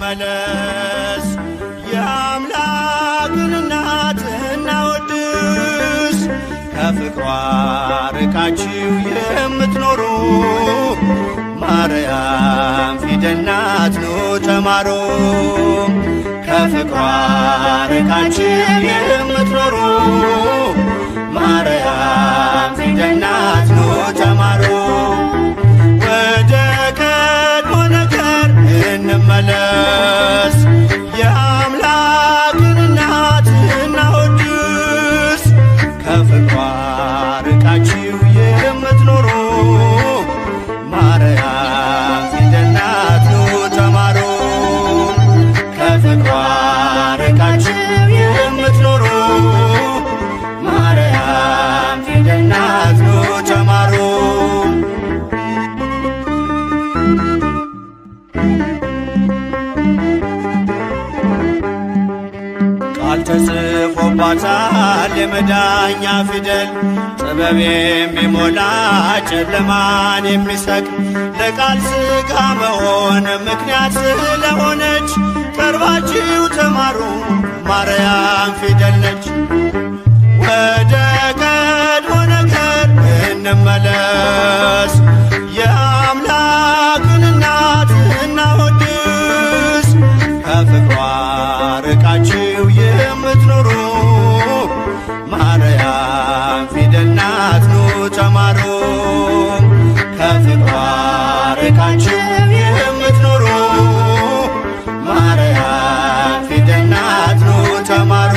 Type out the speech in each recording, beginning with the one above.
እንመለስ የአምላክን እናት እናወድስ። ከፍቅሯ ርቃችሁ የምትኖሩ ማርያም ፊደል ናት ኑ ተማሩ። ከፍቅሯ ርቃችሁ የምትኖሩ ማርያም ፊደል ናት ኑ ተማሩ። ወደ ቀድሞ ነገር እንመለስ የአምላክን እናት እናወድስ። ከፍቅሯ ርቃችሁ የምትኖሩ ማርያም ፊደል ናት ኑ ተማሩ። ከፍቅሯ ርቃችሁ የምትኖሩ ማርያም ፊደል ናት ኑ ተማሩ። ቃል ተጽፎባታል የመዳኛ ፊደል ጥበብ የሚሞላ ጨለማን የሚሰቅ ለቃል ሥጋ መሆን ምክንያት ስለሆነች ቀርባችሁ ተማሩ ማርያም ፊደል ነች። ወደ ቀድሞ ነገር እንመለስ የአምላክን እናት እናወድስ። ከፍቅሯ ርቃችሁ የምትኖሩ ማርያም ፊደል ናት ኑ ተማሩ። ከፍቅሯ ርቃችሁ የምትኖሩ ማርያም ፊደል ናት ኑ ተማሩ።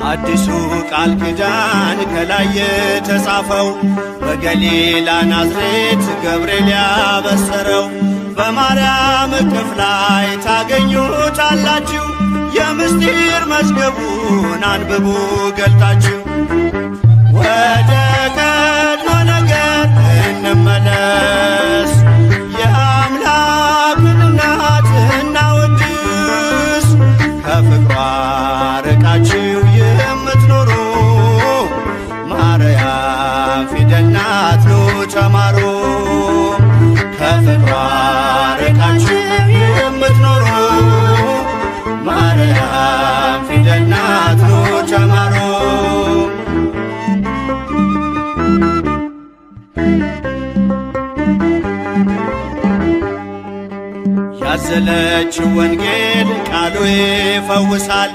አዲሱ ቃል ኪዳን ከላይ የተጻፈው በገሊላ ናዝሬት ገብርኤል ያበሰረው በማርያም እቅፍ ላይ ታገኙታላችሁ። የምስጢር መዝገቡን አንብቡ ገልጣችሁ። ወደ ቀድሞ ነገር እንመለስ የአምላክን እናት እናወድስ። ከፍቅሯ ርቃችሁ የምትኖሩ ማርያም ፊደል ናት ኑ ተማሩ። ከፍቅሯ ርቃችሁ የምትኖሩ ማርያም ፊደል ናት ኑ ተማሩ። ያዘለችው ወንጌል ቃሉ ይፈውሳል።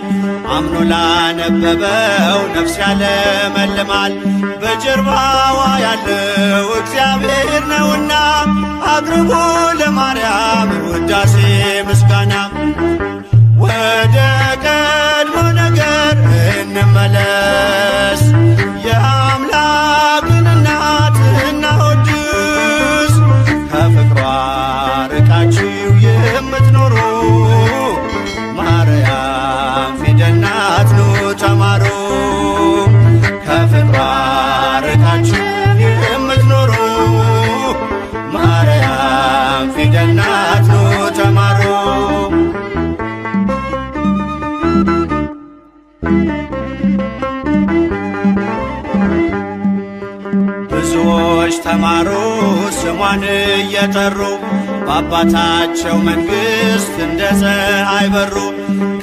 አምኖ ላነበበው ነፍስ ያለመልማል። በጀርባዋ ያለው እግዚአብሔር ነውና አቅርቡ ለማርያም ውዳሴ ምስጋና። ወደ ቀድሞ ነገር እንመለስ የአምላክን እናት እናወድስ። ከፍቅሯ ርቃችሁ የምትኖሩ ማርያም ፊደል ናት ኑ ተማሩ። ከፍቅሯ ርቃችሁ የምትኖሩ ማርያም ፊደል ናት ኑ ተማሩ። ብዙዎች ተማሩ ስሟን እየጠሩ በአባታቸው መንግሥት እንደ ፀሐይ በሩ።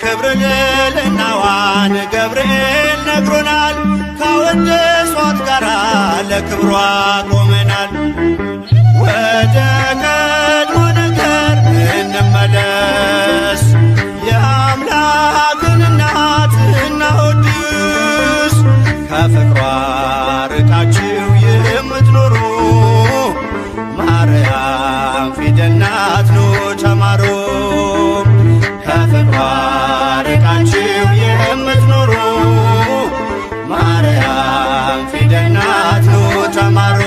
ክብር ልዕልናዋን ገብርኤል ነግሮናል። ካወደሷት ጋራ ለክብሯ ቆመናል። ወደ ቀድሞ ነገር እንመለስ የአምላክን እናት እናወድስ። ከፍቅሯ ርቃችሁ የምትኖሩ ማርያም ፊደል ናት ኑ ተማሩ። ከፍቅሯ ርቃችሁ የምትኖሩ ማርያም ፊደል ናት ኑ ተማሩ።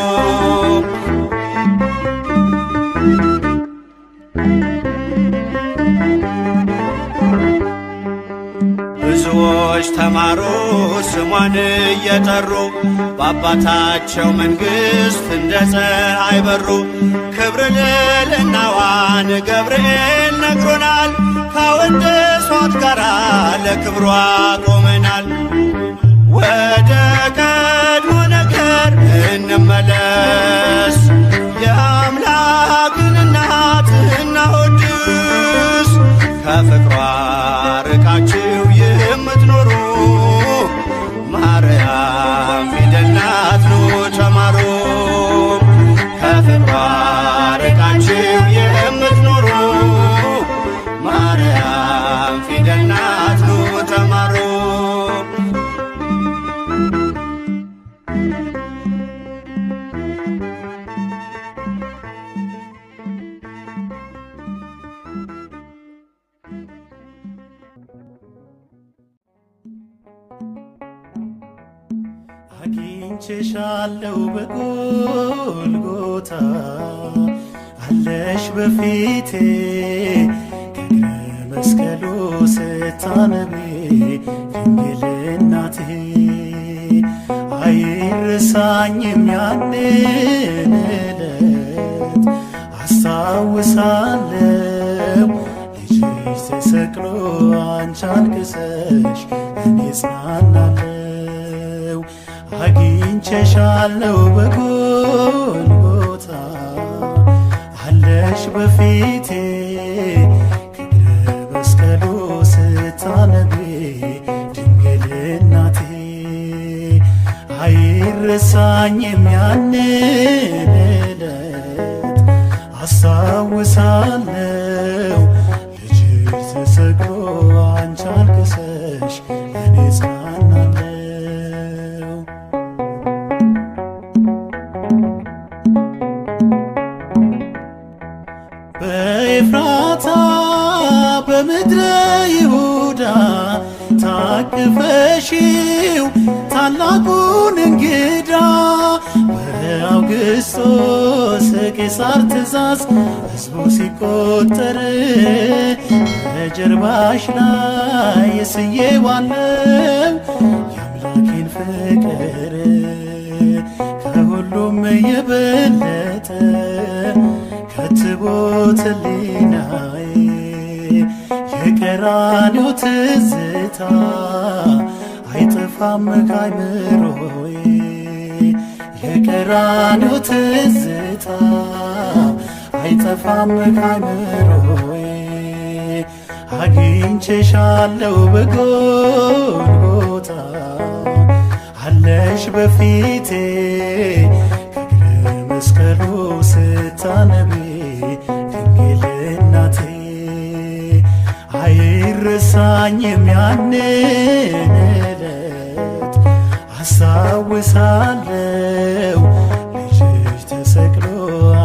ብዙዎች ተማሩ ስሟን እየጠሩ በአባታቸው መንግሥት እንደ ፀሐይ በሩ። ክብር ልዕልናዋን ገብርኤል ነግሮናል። ካወደሷት ጋራ ለክብሯ ቆመናል። ወደ ቀድሞ እንመለስ። የአምላክን እናት እናወድስ። ከፍቅሯ ርቃችሁ የምትኖሩ ማርያም ፊደል ናት ኑ ተማሩ። ከፍቅሯ ርቃችሁ የምትኖሩ ማርያም ፊደል ናት ኑ ተማሩ። አግኝቼሻለሁ በጎልጎታ አለሽ በፊቴ ከእግረ መስቀሉ ስታነቢ ድንግል እናቴ አይረሳኝም ያንን ዕለት አስታውሳለሁ ልጅሽ ተሰቅሎ አንቺ አልቅሰሽ እኔ እጽናናለሁ። አግኝቼሻለሁ በጎልጎታ አለሽ በፊቴ ከእግረ መስቀሉ ስታነቢ ድንግል እናቴ አይረሳኝም ያንን ዕለት አስታውሳለሁ ልጅሽ ተሰቅሎ አንቺ አልቅሰሽ እኔ እጽናናለሁ። በኤፍራታ በምድረ ይሁዳ ታቅፈሽው ታላቁን እንግዳ በአውግስጦስ ቄሳር ትእዛዝ ሕዝቡ ሲቆጠር በጀርባሽ ላይ ስዬዋለው የአምላኬን ፍቅር ከሁሉም የበለጠ ከትቦት ሕሊናዬ የቀራንዮ ትዝታ አይጠፋም ከአይምሮዬ የቀራንዮ ትዝታ አይጠፋም ከአይምሮዬ አግኝቼሻለሁ በጎልጎታ አለሽ በፊቴ ከእግረ መስቀሉ ስታነቢ ድንግል እናቴ አይረሳኝም ያንን ዕለት አስታውሳለሁ ልጅሽ ተሰቅሎ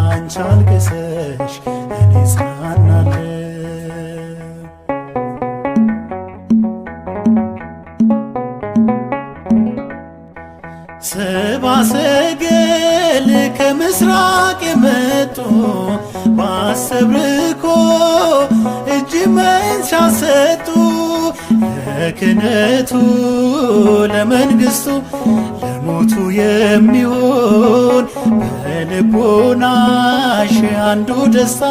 አንቺ አልቅሰሽ እኔ እጽናናለሁ። ሰብአ ሰገል ከምስራቅ የመጡ ባሰብርኮ እጅ መንሻ ሰጡ ለክህነቱ ለመንግሥቱ ለሞቱ የሚሆን በልቦናሽ አንዱ ደስታ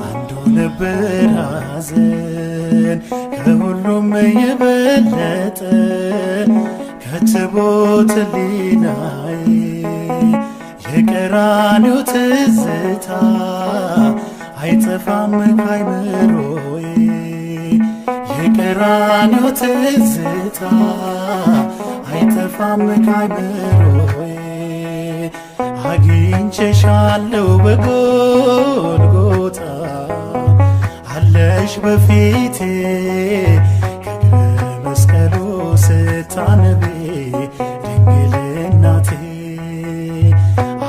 አንዱ ነበር ሐዘን ከሁሉም የበለጠ ከትቦት ሕሊናዬ የቀራንዮ ትዝታ አይጠፋም ከአይምሮዬ የቀራንዮ ትዝታ አይጠፋም ከአይምሮዬ አግኝቼሻለሁ በጎልጎታ አለሽ በፊቴ ከእግረ መስቀሉ ስታነቢ ድንግል እናቴ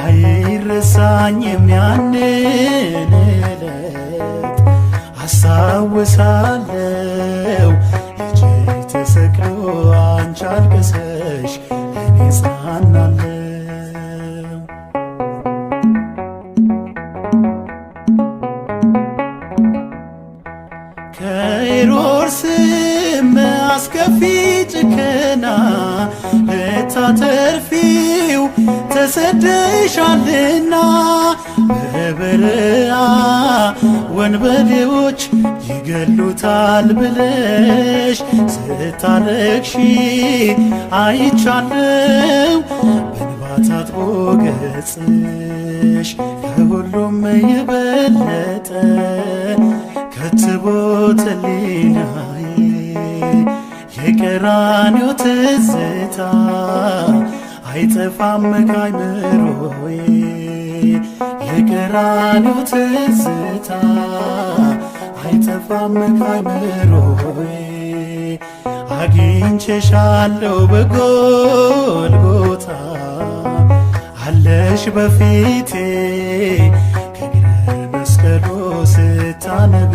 አይረሳኝም ያንን ዕለት አስታውሳለሁ ልጅሽ ተሰቅሎ አንቺ አልቅሰሽ እኔ እጽናናለሁ። ከሄሮድስም አስከፊ ጭከና ልታተርፊው ተሰደሻልና በበረሃ ወንበዴዎች ይገሉታል ብለሽ ስታለቅሺ አይቻለው በእንባ ታጥቦ ገጽሽ ከሁሉም የበለጠ ከትቦት ሕሊናዬ የቀራንዮ ትዝታ አይጠፋም ከአይምሮዬ የቀራንዮ ትዝታ አይጠፋም ከአይምሮዬ አግኝቼሻለሁ በጎልጎታ አለሽ በፊቴ ከእግረ መስቀሉ ስታነቢ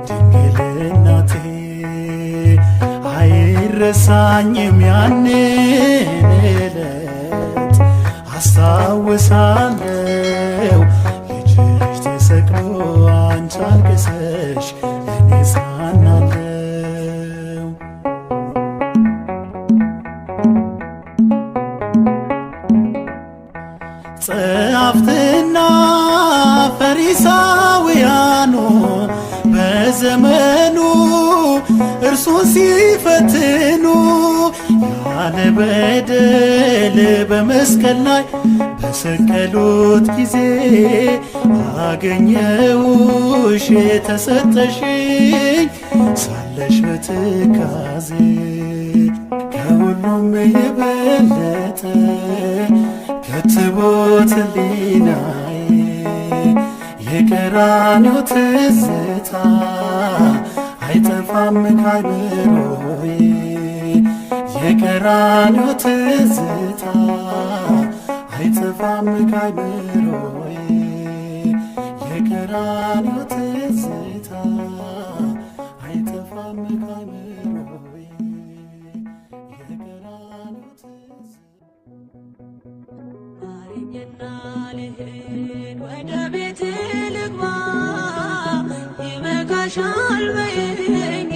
ድንግል እናቴ አይረሳኝም ያንን ዕለት አስታውሳለሁ ልጅሽ ተሰቅሎ አንቺ አልቅሰሽ እኔ ጽናናለሁ ጸሐፍትና ፈሪሳውያኑ በዘመኑ እርሱን ሲፈትኑ ያለ በደል በመስቀል ላይ በሰቀሉት ጊዜ አገኘሁሽ የተሰጠሽኝ ሳለሽ በትካዜ ከሁሉም የበለጠ ከትቦት ሕሊናዬ የቀራንዮ ትዝታ አይጠፋም ከአይምሮዬ የቀራንዮ ትዝታ አይጠፋም ከአይምሮዬ የቀራንዮ ትዝታ አይጠፋም ከአይምሮዬ የቀራንዮ ትዝታ ማረኝና ልሂድ ወደ ቤት ልግባ ይበቃሻል በይኝ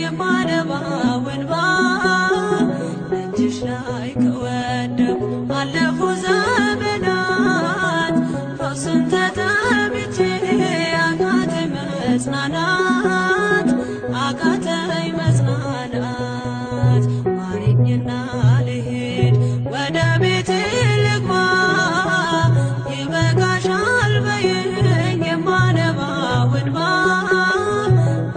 የማነባው እንባ እጅሽ ላይ ከወደቁ አለፉ ዘመናት ፈውስን ተጠምቼ አቃተኝ መጽናናት አቃተኝ መጽናናት ማረኝና ልሂድ ወደ ቤት ልግባ ይበቃሻል በይኝ የማነባው እንባ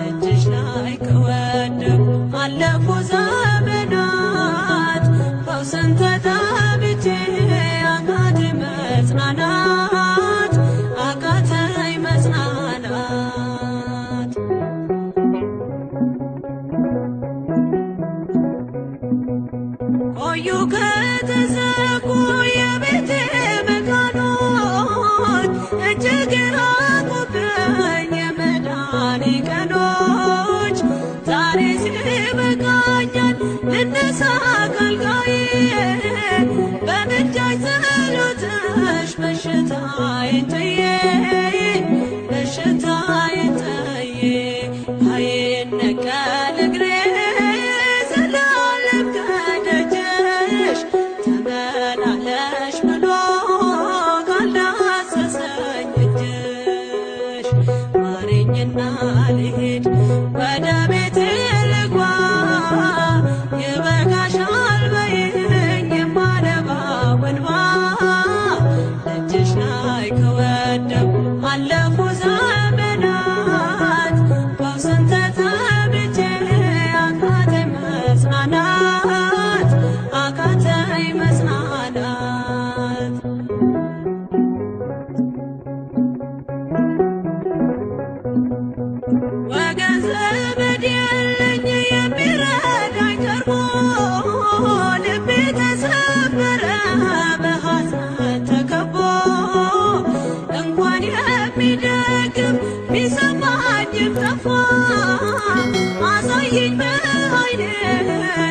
እጅሽ ላይ ከወደቁ አለፉ ዘመናት ፈውስን ተጠምቼ አቃተኝ መጽናናት አቃተኝ መጽናናት ቆዩ ከተዘጉ የቤቴ መቃኖች እጅግ ራቁብኝ የመዳኔ ቀኖች ዛሬ ሲበቃኛል ልነሳ ከአልጋዬ በምልጃሽ ጸሎትሽ በሽታዬን ጥዬ በሽታዬን ጥዬ አይነቀል እግሬ ዘላለም ከደጅሽ ተመላለሽ ብሎ ካልዳሰሰኝ እጅሽ ማረኝና ልሂድ ወደ ቤቴ ልግባ ይበቃሻል በይኝ የማነባው እንባ እጅሽ ላይ ከወደቁ አለፉ ዘመናት ፈውስን ተጠምቼ አቃተኝ መጽናናት አቃተኝ መጽናናት ወገን ዘመድ የለኝ የሚረዳኝ ቀርቦ ልቤ ተሰበረ በሐዘን ተከቦ እንኳን የሚደግፍ ቢሰማኝም ጠፋ አሳየኝ በዓይኔ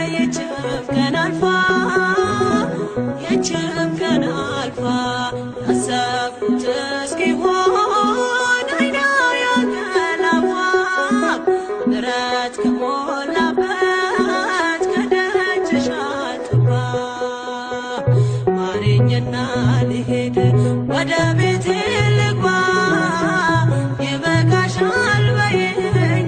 ይህችም ቀን አልፋ ይህችም ቀን አልፋ ያሰብኩት እስኪሆን አይና ያንቀላፋ ምሕረት ከሞላበት ከደጅሽ አልጠፋ ማረኝና ልሂድ ወደ ቤቴ ልግባ ይበቃሻል በይኝ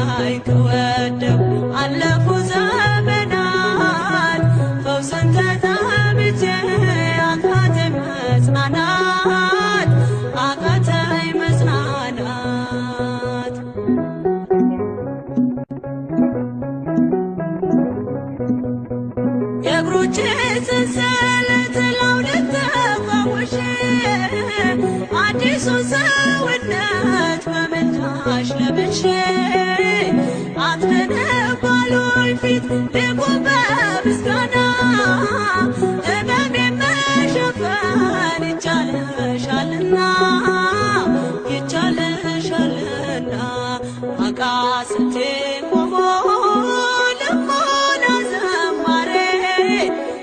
ላይ ከወደቁ አለፉ ዘመናት ፈውስን ተጠምቼ አቃተኝ መጽናናት አቃተኝ መጽናናት የእግሮቼ ሰንሰለት ላውልቅ ተፈውሼ አዲሱን ሰውነት በምልጃሽ ለብሼ አትነባሉኝ ፊት ልቁም በምስጋና ሕመሜን መሸፈን ይቻልሻልና ይቻልሻልና አቃስቴ ቆሞ ልሞላ ዘማሬ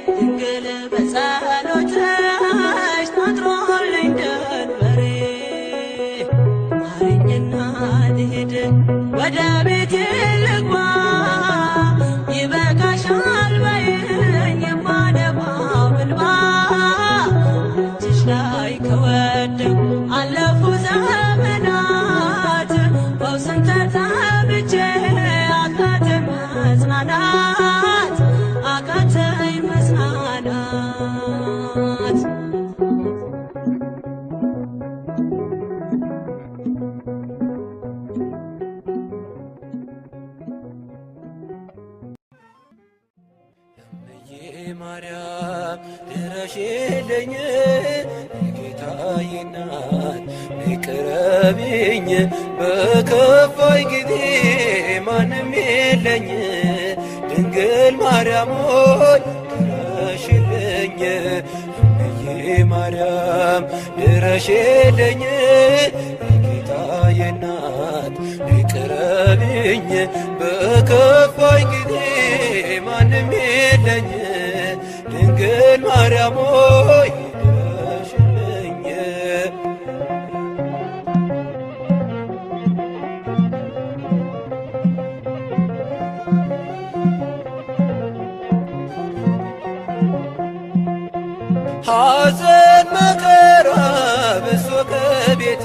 ድንግል በጸሎትሽ ታጥሮልኝ ደንበሬ ማረኝና ልሂድ ወደ ቤቴ ልግባ ይበቃሻል በይኝ የማነባው እንባ እጅሽ ላይ ከወደቁ አለፉ ዘመናት ፈውስን ተጠምቼ አቃተኝ መጽናናት አቃተኝ መጽናናት ማርያም ድረሽልኝ የጌታዬ እናት ቅረቢኝ በከፋኝ ጊዜ ማንም የለኝ ድንግል ማርያም ሆይ ድረሽልኝ እምዬ ማርያም ድረሽልኝ የጌታዬ እናት ቅረቢኝ በከፋኝ ጊዜ ማንም የለኝ ድንግል ማርያም ሆይ ድረሽልኝ ሐዘን መከራ በዝቶ ከቤቴ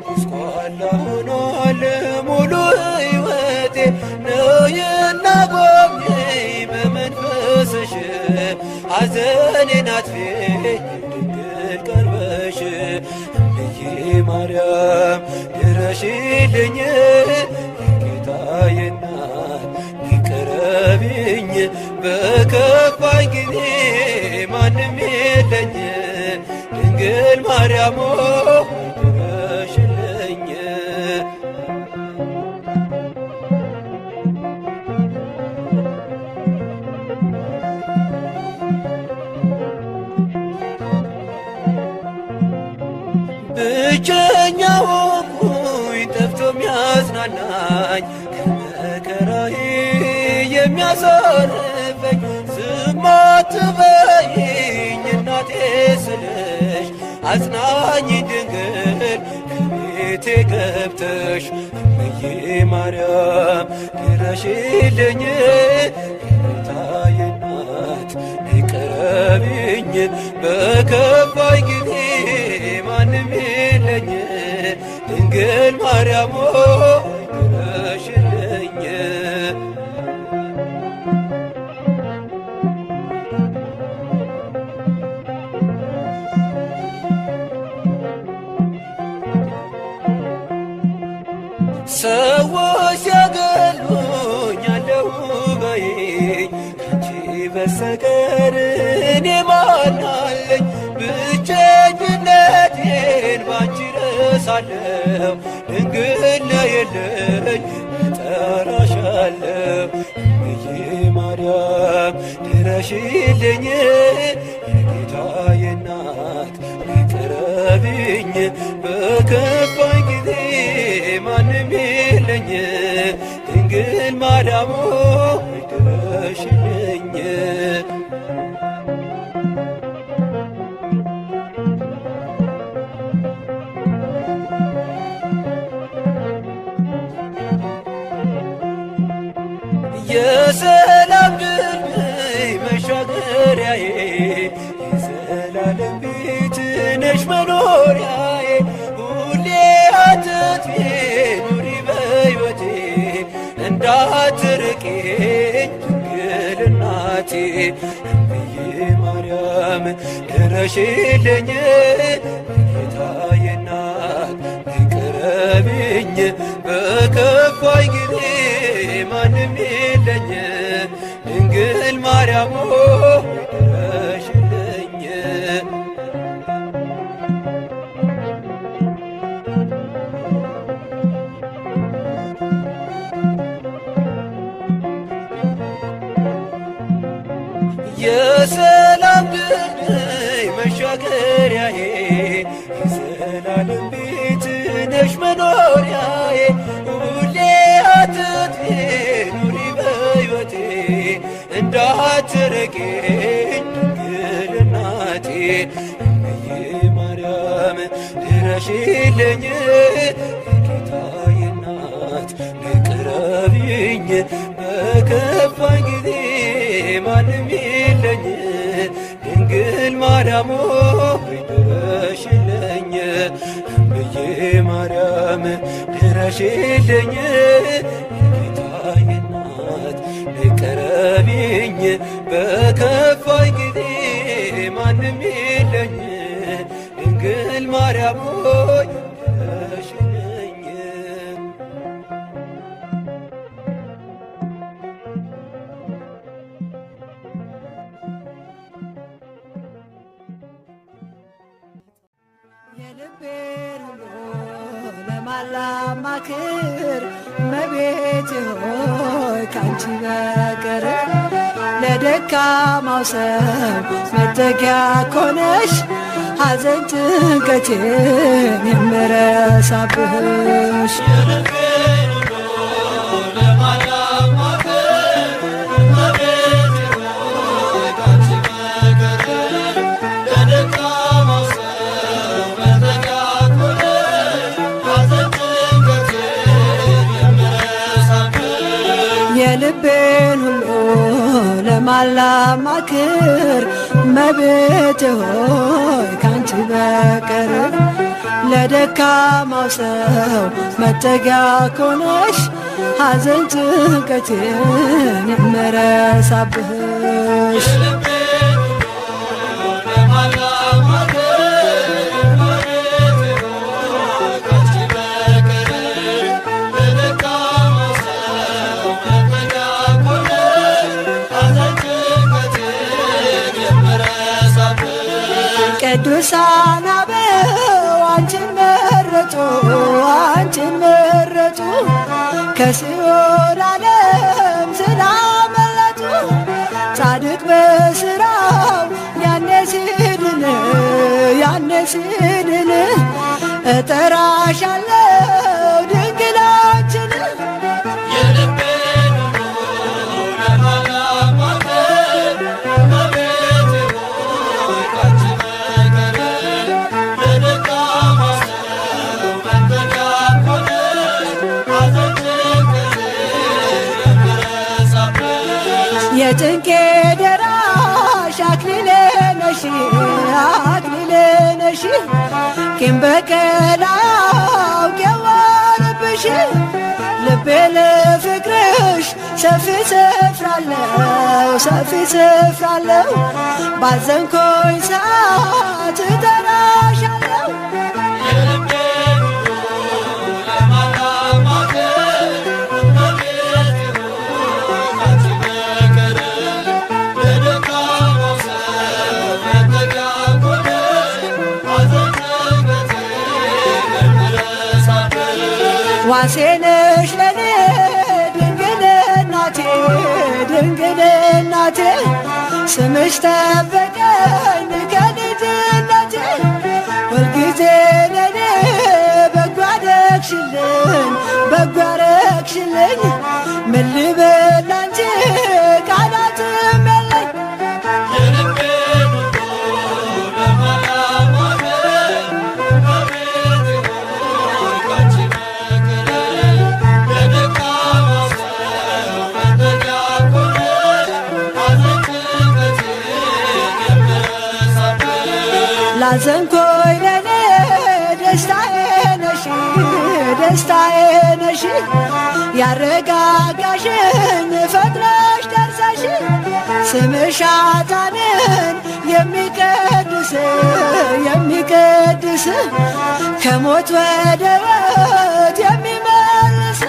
ጎስቋላ ሆኗል ሙሉ ሕይወቴ ነይና ጎብኚኝ በመንፈስሽ ሐዘኔን አጥፊ ድንግል ቀርበሽ እምዬ ማርያም ድረሽልኝ የጌታዬ እናት ቅረቢኝ በከፋኝ ጊዜ ማንም የለኝ ድንግል ማርያም ሆይ ድረሽልኝ ብቸኛ ሆንኩኝ ጠፍቶ የሚያጽናናኝ ከመከራዬ የሚያሳርፈኝ ዝም አትበይኝ እናቴ ስልሽ አጽናኝ ድንግል ከቤቴ ገብተሽ እምዬ ማርያም ድረሽልኝ የጌታዬ እናት ቅረቢኝ በከፋኝ ጊዜ ማንም የለኝ ድንግል ማርያም ሆይ ድረሽልኝ ሰዎች ሲያገሉኝ አለሁ በይኝ ካንቺ በስተቀር እኔ ማን አለኝ ብቸኝነቴን ባንቺ ረሳለሁ ድንግል ነይልኝ እጠራሻለሁ እምዬ ማርያም ድረሽልኝ የጌታዬ እናት ቅረቢኝ በከፋኝ ጊዜ ማንም የለኝ ድንግል ማርያም ሆይ ድረሽልኝ የሰላም ድልድይ መሻገሪያዬ የዘላለም ቤት ነሽ መኖሪያዬ ሁሌ አትጥፊ ኑሪ በሕይወቴ እንዳትርቂኝ ድንግል እናቴ እምዬ ማርያም ድረሽልኝ ጌታዬ እናት ቅረቢኝ በከፋኝ ጊዜ ማንም የለኝ ድንግል ማርያም ድረሽልኝ የሰላም ድልድይ መሻገሪያዬ የዘላለም ቤት ነሽ መኖሪያዬ ሁሌ አትጥፊ ኑሪ በሕይወቴ እንዳትርቂኝ ድንግል እናቴ እምዬ ማርያም ድረሽልኝ የጌታዬ እናት ቅረቢኝ በከፋኝ ጊዜ ማንም የለኝ ድንግል ማርያም ሆይ ድረሽልኝ እምዬ ማርያም ድረሽልኝ የጌታዬ እናት ቅረቢኝ በከፋኝ ጊዜ ማንም የለኝ ድንግል ማርያም ሆይ ድረሽልኝ የልቤን ሁሉ ለማላማክር እመቤቴ ሆይ ካንቺ በቀር ለደካማው ሰው መጠጊያ ኮነሽ ሐዘን ጭንቀቴን የምረሳብሽ የልቤን ሁሉ ለማላማክር እመቤቴ ሆይ ካንቺ በቀር ለደካማው ሰው መጠጊያ ኮነሽ ሐዘን ጭንቀቴን የምረሳብሽ ቅዱሳን አበው አንቺን መረጡ አንቺን መረጡ ከሲኦል ዓለም ስላመለጡ ጻድቅ በሥራው ያኔ ሲድን እጠራሻለሁ ድንግላችን የጭንቄ ደራሽ አክሊሌ ነሽ ቂም በቀል አውቄዋለሁብሽ ልቤ ለፍቅርሽ ሰፊ ስፍራለው ባዘንኮኝ ሰዓት እጠራሻለሁ ዋሴ ነሽ ለኔ ድንግል እናቴ ስምሽ ጠበቀኝ ከልጅነቴ ሁልጊዜ ለኔ በጎ አደረግሽልኝ ምን ልበል አንቺ ቃላትም የለኝ ላዘንኮይ ለኔ ደስታዬ ደስታዬ ነሽ ያረጋጋሽኝ ፈጥነሽ ደርሰሽ ስምሽ ኃጥአንን የሚቀድስ ከሞት ወደ ሕይወት የሚመልስ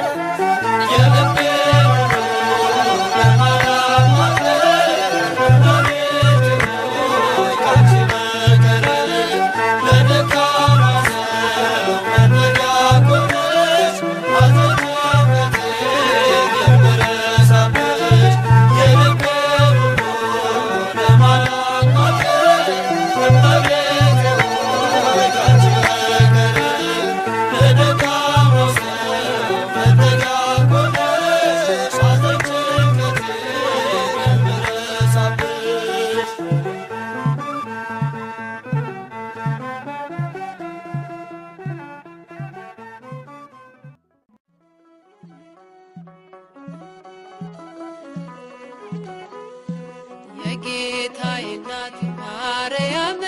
የጌታዬ እናት ማርያም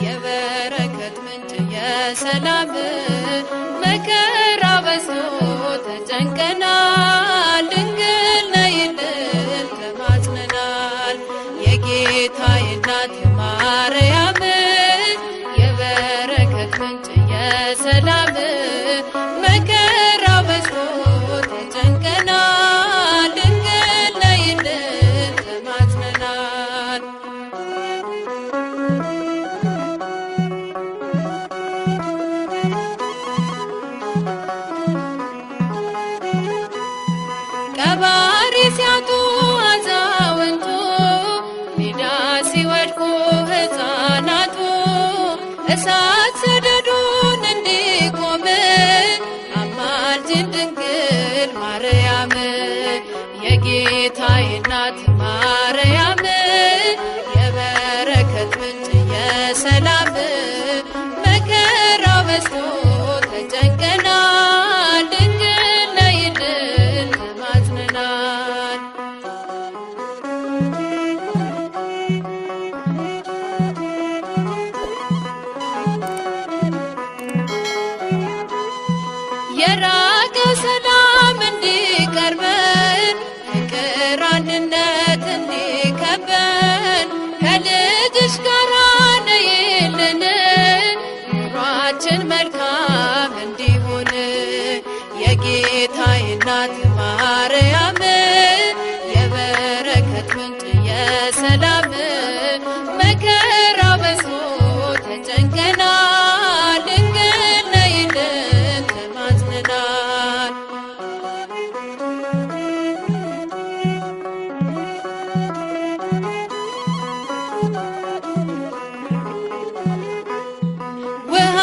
የበረከት ምንጭ የሰላም መከራ በዝቶ ተጨንቀናል ድንግል ነይልን ተማጽነናል የጌታዬ እናት ማርያም የበረከት ምንጭ የሰላም መከራ በዝቶ ተጨንቀናል ድንግል ነይልን ተማጽነናል ቀባሪ ሲያጡ አዛውንቱ ሜዳ ሲወድቁ ሕፃናቱ እሳት ሰደዱን እንዲቆም አማልጅን ድንግል ማርያም የጌታዬ እናት ማርያም የበረከት ምንጭ የሰላም መከራ በዝቶ ተጨንቀናል ድንግል ነይልን ተማጽነናል የራቀ ሰላም እንዲቀርበን ፍቅር አንድነት እንዲከበን ከልጅሽ ጋር ነይልን ኑሯችን መልካም እንዲሆን የጌታዬ እናት ማርያም የበረከት ምንጭ የሰላም መከራ በዝቶ ተጨንቀናል ድንግል ነይልን ተማጽነናል ውሃ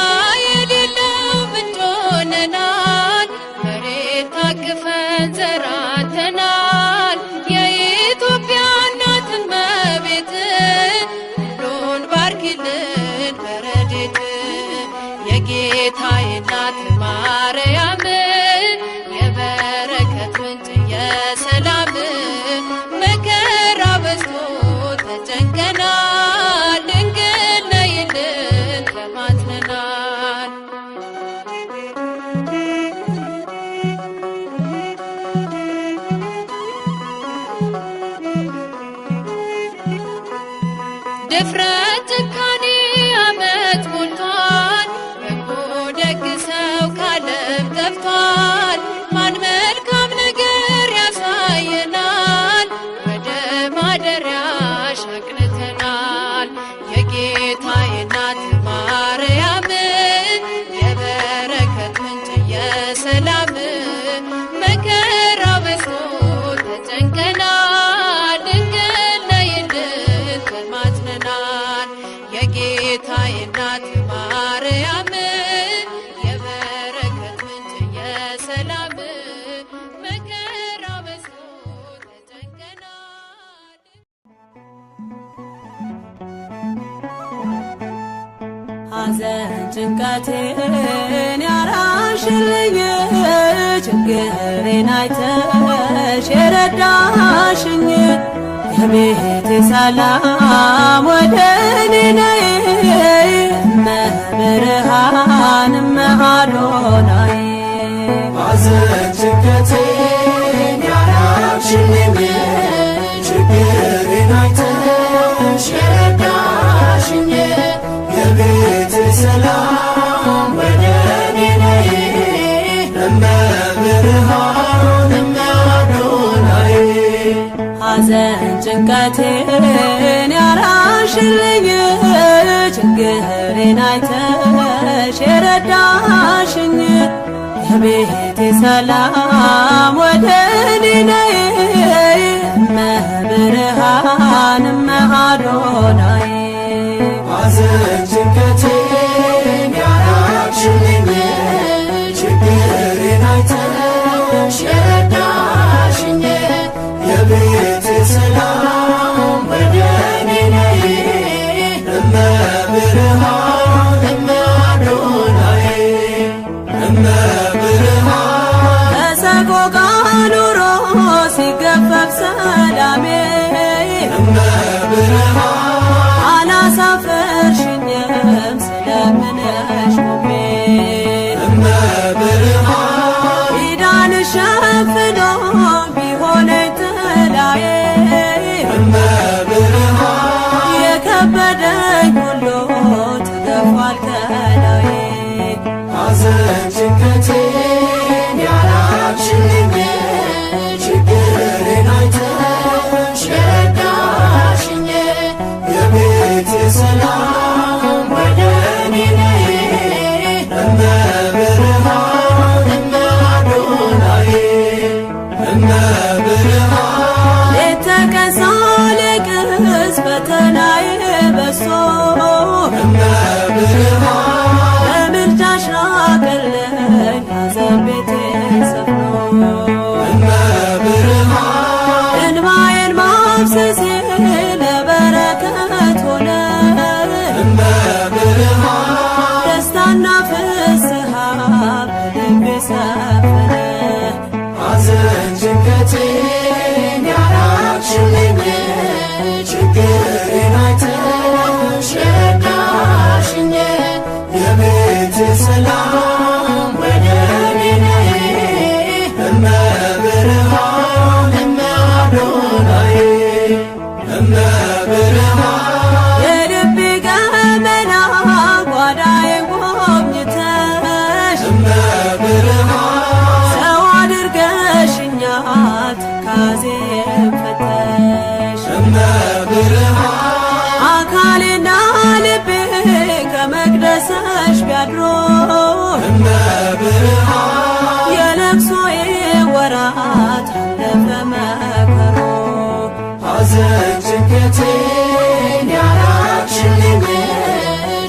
የሌለው ምንጭ ሆነናል መሬት ታቅፈን ዘራተናል የኢትዮጵያ እናት እመቤት ሁሉን ባርኪልን በረድኤት የጌታዬ እናት ማርያም የበረከት ምንጭ የሰላም መከራ በዝቶ ተጨንቀናል ድንግል ነይልን ተማጽነናል ድፍረት ጭካኔ ዓመት ሞልቷል በጎ ደግ ሰው ካለም ጠፍቷል ማን መልካም ነገር ያሳየናል ወደ ማደሪያሽ አቅንተናል የጌታዬ እናት ማርያም የበረከት ምንጭ የሰላም መከራ በዝቶ ተጨንቀናል ድንግል ነይልን ተማጽነናል የጌታዬ እናት ማርያም የበረከት ምንጭ የሰላም መከራ በዝቶ ተጨንቀናል ሐዘን ጭንቀቴን ያራሽልኝ ችግሬን አይተሽ የረዳሽኝ የቤቴ ሰላም ወደ እኔ ነይ እመ ብርሃን እመ አዶናይ ሐዘን ጭንቀቴን ያራቅሽልኝ ችግሬን አይተሽ የረዳሽኝ የቤቴ ሰላም ወደ እኔ ነይ እመብርሃን እመአዶናይ ሐዘን ጭንቀቴን ያራቅሽልኝ ችግሬን አይተሽ የረዳሽኝ የቤቴ ሰላም ወደ እኔ ነይ እመብርሃን እመአዶናይ ሐዘን ጭንቀቴን ያራቅሽልኝ ችግሬን አይተሽ የረዳሽኝ የቤቴ ሰላም ወደ እኔ ነይ እመብርሃን እመአዶናይ እመብርሃን በሰቆቃ ኑሮ ሲገፈፍ ሰላሜ እመብርሃን አላሳፈርሽኝም ስለምንሽ ቆሜ እመብርሃን ኪዳንሽ ሸፍኖ ቢሆነኝ ጥላዬ እመብርሃን የከበደኝ ሁሉ ተገፏል ከላዬ ሐዘን ጭንቀቴን ያራቅሽልኝ ችግሬን አይተሽ የረዳሽኝ የቤቴ ሰላም ወደ እኔ ነይ እመብርሃን እመአዶናይ እመብርሃን ሌት ተቀን ሳለቅስ ፈተናዬ በዝቶ እመብርሃን በምልጃሽ ራቀልኝ ሐዘን ቤቴ ሰፍኖ እመብርሃን እንባዬን ማፍሰሴ ለበረከት ሆነ እመብርሃን ደስታና ፍስሃ በልቤ ሰፈነ ሐዘን ጭንቀቴን ያራቅሽልኝ ችግሬን አይተሽ የረዳሽኝ የቤቴ ሰላም ወደ እኔ ነይ እመብርሃን እመአዶናይ እመብርሃን የልቤ ገመና ጓዳዬን ጎብኝተሽ እመብርሃን ሰው አድርገሽኛል ትካዜን ፈተሽ እመብርሃን አካሌና ልቤ ከመቅደስሽ ቢያድሮ እመብርሃን የለቅሶዬ ወራት አለፈ መከሮ ሐዘን ጭንቀቴን ያራቅሽልኝ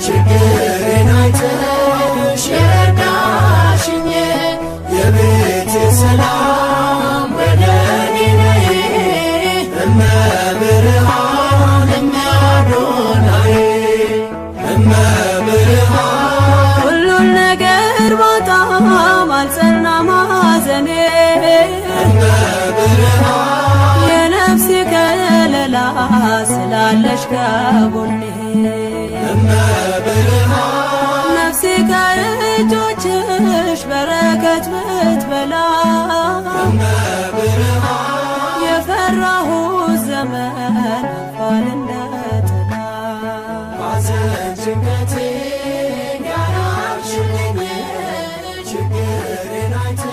ችግሬን አይተሽ የረዳሽኝ የቤቴ ሰላም ወደ እኔ ነይ እመብርሃን እመአዶናይ እመብርሃን ሁሉን ነገር ባጣም አልጸናም ሐዘኔ እመብርሃን የነፍሴ ከለላ ስላለሽ ከጎኔ እመብርሃን ነፍሴ ከእጆችሽ በረከት ብትበላ እመብርሃን የፈራሁት ዘመን አልፏል እንደ ጥላ ሐዘን ጭንቀቴን ያራቅሽልኝ ችግሬን አይተሽ